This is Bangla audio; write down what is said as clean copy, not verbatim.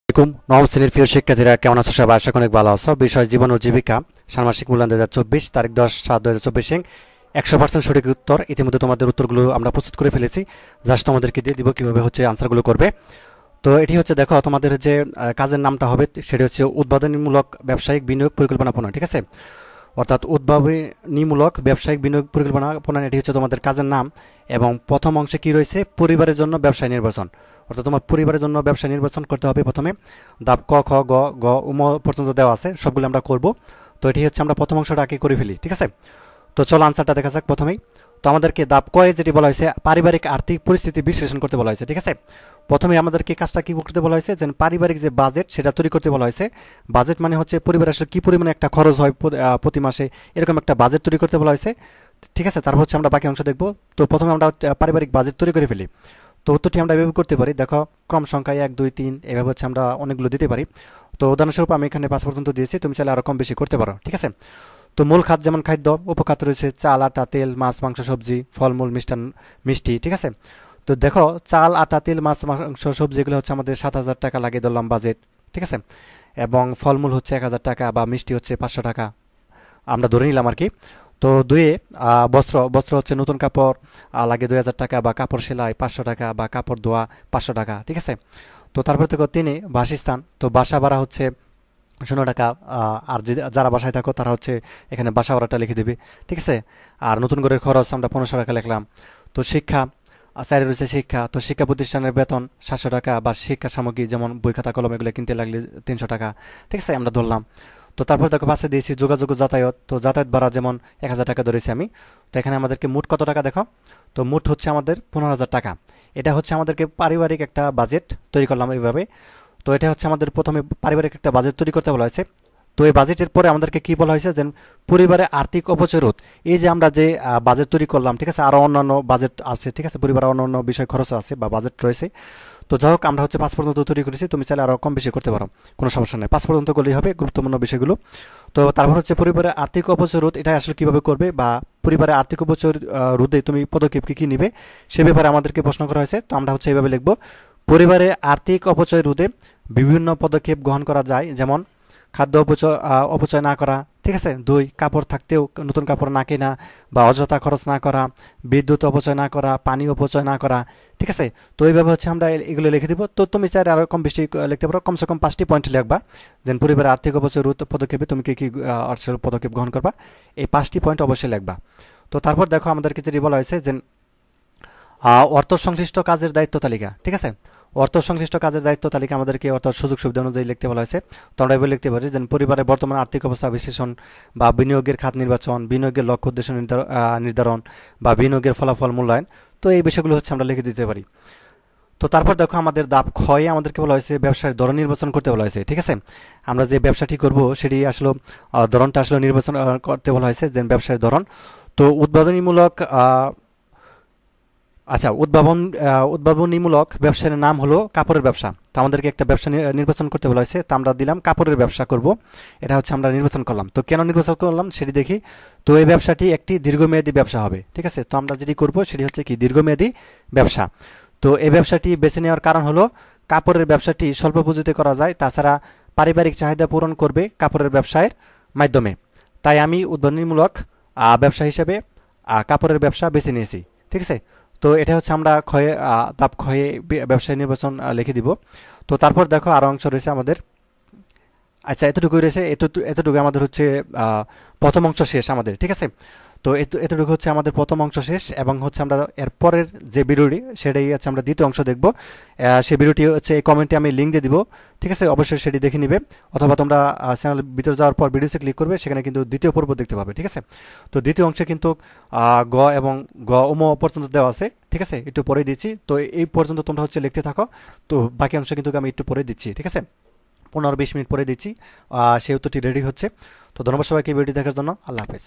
আসসালামু আলাইকুম নবম শ্রেণীর প্রিয় শিক্ষার্থীরা কেমন আছো সবাই আশা করি অনেক ভালো আছো বিষয় জীবন ও জীবিকা ষান্মাসিক মূল্যায়ন 2024 তারিখ 10/7/2024 100% সঠিক উত্তর ইতিমধ্যে তোমাদের উত্তরগুলো আমরা প্রস্তুত করে ফেলেছি জাস্ট তোমাদেরকে দিয়ে দিব কিভাবে হচ্ছে আনসারগুলো করবে। তো এটি হচ্ছে দেখো তোমাদের যে কাজের নামটা হবে সেটি হচ্ছে উদ্বোধনীমূলক ব্যবসায়িক বিনিয়োগ পরিকল্পনা প্রণয়ন, ঠিক আছে, অর্থাৎ উদ্ভাবনীমূলক ব্যবসায়িক বিনিয়োগ পরিকল্পনা প্রণয়ন এটি হচ্ছে তোমাদের কাজের নাম। এবং প্রথম অংশে কি রয়েছে, পরিবারের জন্য ব্যবসায় নির্বাচন, অর্থাৎ তোমার পরিবারের জন্য ব্যবসা নির্বাচন করতে হবে। প্রথমে ধাপ ক খ গ গ উম পর্যন্ত দেওয়া আছে, সবগুলো আমরা করব। তো এটি হচ্ছে আমরা প্রথম অংশটা আগে করে ফেলি, ঠিক আছে। তো চলো আনসারটা দেখা যাক প্রথমেই। তো আমাদেরকে ধাপ কয়ে যেটি বলা হয়েছে পারিবারিক আর্থিক পরিস্থিতি বিশ্লেষণ করতে বলা হয়েছে, ঠিক আছে। প্রথমে আমাদেরকে কাজটা কি করতে বলা হয়েছে, যে পারিবারিক যে বাজেট সেটা তৈরি করতে বলা হয়েছে। বাজেট মানে হচ্ছে পরিবারের আসলে কী পরিমাণে একটা খরচ হয় প্রতি মাসে, এরকম একটা বাজেট তৈরি করতে বলা হয়েছে, ঠিক আছে। তারপর হচ্ছে আমরা বাকি অংশ দেখব। তো প্রথমে আমরা পারিবারিক বাজেট তৈরি করে ফেলি। তো উত্তরটি আমরা এভাবে করতে পারি, দেখো ক্রম সংখ্যায় 1 2 3 এভাবে হচ্ছে আমরা অনেকগুলো দিতে পারি। তো উদাহরণস্বরূপ আমি এখানে 5 পর্যন্ত দিয়েছি, তুমি চাইলে আরও কম বেশি করতে পারো, ঠিক আছে। তো মূল খাদ্য যেমন খাদ্য, উপখাদ্য রয়েছে চাল আটা তেল মাছ মাংস সবজি ফলমূল মিষ্টি, ঠিক আছে। তো দেখো চাল আটা তেল মাছ মাংস সবজি এগুলো হচ্ছে আমাদের 7,000 টাকা লাগে ধরলাম বাজেট, ঠিক আছে। এবং ফলমূল হচ্ছে 1,000 টাকা বা মিষ্টি হচ্ছে 500 টাকা আমরা ধরে নিলাম আর কি। তো দুয়ে বস্ত্র হচ্ছে নতুন কাপড় লাগে 2,000 টাকা বা কাপড় সেলাই 500 টাকা বা কাপড় ধোয়া 500 টাকা, ঠিক আছে। তো তারপর থেকে 3 বাসস্থান, তো বাসা ভাড়া হচ্ছে 0 টাকা। আর যারা বাসায় থাকো তারা হচ্ছে এখানে বাসা ভাড়াটা লিখে দেবে, ঠিক আছে। আর নতুন ঘরের খরচ আমরা 1500 টাকা লিখলাম। তো শিক্ষা চাইলে রয়েছে শিক্ষা, তো শিক্ষা প্রতিষ্ঠানের বেতন 700 টাকা বা শিক্ষা সামগ্রী যেমন বই খাতা কলম এগুলো কিনতে লাগলে 300 টাকা, ঠিক আছে, আমরা ধরলাম। তো তারপর দেখো পাশে দিয়েছি যোগাযোগ ও যাতায়াত, তো যাতায়াত ভাড়া যেমন 1,000 টাকা ধরেছি আমি। তো এখানে আমাদেরকে মোট কত টাকা দেখো, তো মোট হচ্ছে আমাদের 15,000 টাকা। এটা হচ্ছে আমাদেরকে পারিবারিক একটা বাজেট তৈরি করলাম এইভাবে। তো এটা হচ্ছে আমাদের প্রথমে পারিবারিক একটা বাজেট তৈরি করতে বলা হয়েছে। তো এই বাজেটের পরে আমাদেরকে কি বলা হয়েছে, যে পরিবারে আর্থিক অপচয় রোধ। এই যে আমরা যে বাজেট তৈরি করলাম, ঠিক আছে, আরও অন্যান্য বাজেট আছে, ঠিক আছে, পরিবারের অন্যান্য বিষয় খরচ আছে বা বাজেট রয়েছে। তো যাই হোক আমরা হচ্ছে 5 পর্যন্ত তৈরি করেছি, তুমি চাইলে আরও কম বেশি করতে পারো, কোনো সমস্যা নেই, 5 পর্যন্ত করলেই হবে গুরুত্বপূর্ণ বিষয়গুলো। তো তারপর হচ্ছে পরিবারের আর্থিক অপচয় রোধ, এটা আসলে কীভাবে করবে বা পরিবারের আর্থিক অপচয় রোধে তুমি পদক্ষেপ কী কী নিবে সে ব্যাপারে আমাদেরকে প্রশ্ন করা হয়েছে। তো আমরা হচ্ছে এইভাবে লিখব, পরিবারের আর্থিক অপচয় রোধে বিভিন্ন পদক্ষেপ গ্রহণ করা যায়, যেমন খাদ্য অপচয় না করা, ঠিক আছে। 2 কাপড় থাকতেও নতুন কাপড় না কেনা বা অযথা খরচ না করা, বিদ্যুৎ অপচয় না করা, পানি অপচয় না করা, ঠিক আছে। তো এইভাবে হচ্ছে আমরা এগুলো লিখে দিব। তো তুমি চাইলে আরও কম বেশি লিখতে পারো, কমসে কম 5টি পয়েন্ট লিখবা, যেন পরিবারের আর্থিক অপচয় রোধ পদক্ষেপে তুমি কী কী পদক্ষেপ গ্রহণ করবা, এই 5টি পয়েন্ট অবশ্যই লিখবা। তো তারপর দেখো আমাদেরকে যেটি বলা হয়েছে, যে অর্থ সংশ্লিষ্ট কাজের দায়িত্ব তালিকা, ঠিক আছে। অর্থ সংশ্লিষ্ট কাজের দায়িত্ব তালিকা আমাদেরকে অর্থাৎ সুযোগ সুবিধা অনুযায়ী লিখতে বলা হয়েছে। তো আমরা এভাবে লিখতে পারি, যে পরিবারের বর্তমান আর্থিক অবস্থা বিশ্লেষণ বা বিনিয়োগের খাত নির্বাচন, বিনিয়োগের লক্ষ্য উদ্দেশ্য নির্ধারণ বা বিনিয়োগের ফলাফল মূল্যায়ন। তো এই বিষয়গুলো হচ্ছে আমরা লিখে দিতে পারি। তো তারপর দেখো আমাদের ধাপ ক্ষয়ে আমাদেরকে বলা হয়েছে ব্যবসার ধরন নির্বাচন করতে বলা হয়েছে, ঠিক আছে। আমরা যে ব্যবসাটি করব সেটি আসলে ধরনটা আসলে নির্বাচন করতে বলা হয়েছে, যে ব্যবসার ধরন। তো উদ্ভাবনীমূলক ব্যবসার নাম হলো কাপড়ের ব্যবসা। তো আমাদেরকে একটা ব্যবসা নির্বাচন করতে বলা হয়েছে, তো আমরা দিলাম কাপড়ের ব্যবসা করব, এটা হচ্ছে আমরা নির্বাচন করলাম। তো কেন নির্বাচন করলাম সেটি দেখি। তো এই ব্যবসাটি একটি দীর্ঘমেয়াদী ব্যবসা হবে, ঠিক আছে। তো আমরা যেটি করব সেটি হচ্ছে কি দীর্ঘমেয়াদী ব্যবসা। তো এই ব্যবসাটি বেছে নেওয়ার কারণ হলো কাপড়ের ব্যবসাটি স্বল্প পুঁজিতে করা যায়, তাছাড়া পারিবারিক চাহিদা পূরণ করবে কাপড়ের ব্যবসায়ের মাধ্যমে। তাই আমি উদ্ভাবনীমূলক ব্যবসা হিসেবে কাপড়ের ব্যবসা বেছে নিয়েছি, ঠিক আছে। তো এটা হচ্ছে আমরা ধাপ ক্ষয়ে ব্যবসায় নির্বাচন লিখে দিব। তো তারপর দেখো আরও অংশ রয়েছে আমাদের, আচ্ছা এতটুকুই রয়েছে, এতটুকু আমাদের হচ্ছে প্রথম অংশ শেষ আমাদের, ঠিক আছে। তো এতটুকু হচ্ছে আমাদের প্রথম অংশ শেষ, এবং হচ্ছে আমরা এর পরের যে ভিডিওটি সেটাই হচ্ছে আমরা দ্বিতীয় অংশ দেখব। সেই ভিডিওটি হচ্ছে এই কমেন্টে আমি লিঙ্ক দিয়ে দিব, ঠিক আছে, অবশ্যই সেটি দেখে নিবে, অথবা তোমরা চ্যানেলের ভিতরে যাওয়ার পর ভিডিওতে ক্লিক করবে, সেখানে কিন্তু দ্বিতীয় পর্ব দেখতে পাবে, ঠিক আছে। তো দ্বিতীয় অংশে কিন্তু গ এবং পর্যন্ত দেওয়া আছে, ঠিক আছে, একটু পরে দিচ্ছি। তো এই পর্যন্ত তোমরা হচ্ছে লিখতে থাকো, তো বাকি অংশ কিন্তু আমি একটু পরে দিচ্ছি, ঠিক আছে, 15-20 মিনিট পরে দিচ্ছি। সেই উত্তরটি রেডি হচ্ছে। তো ধন্যবাদ সবাইকে ভিডিও দেখার জন্য, আল্লাহ হাফেজ।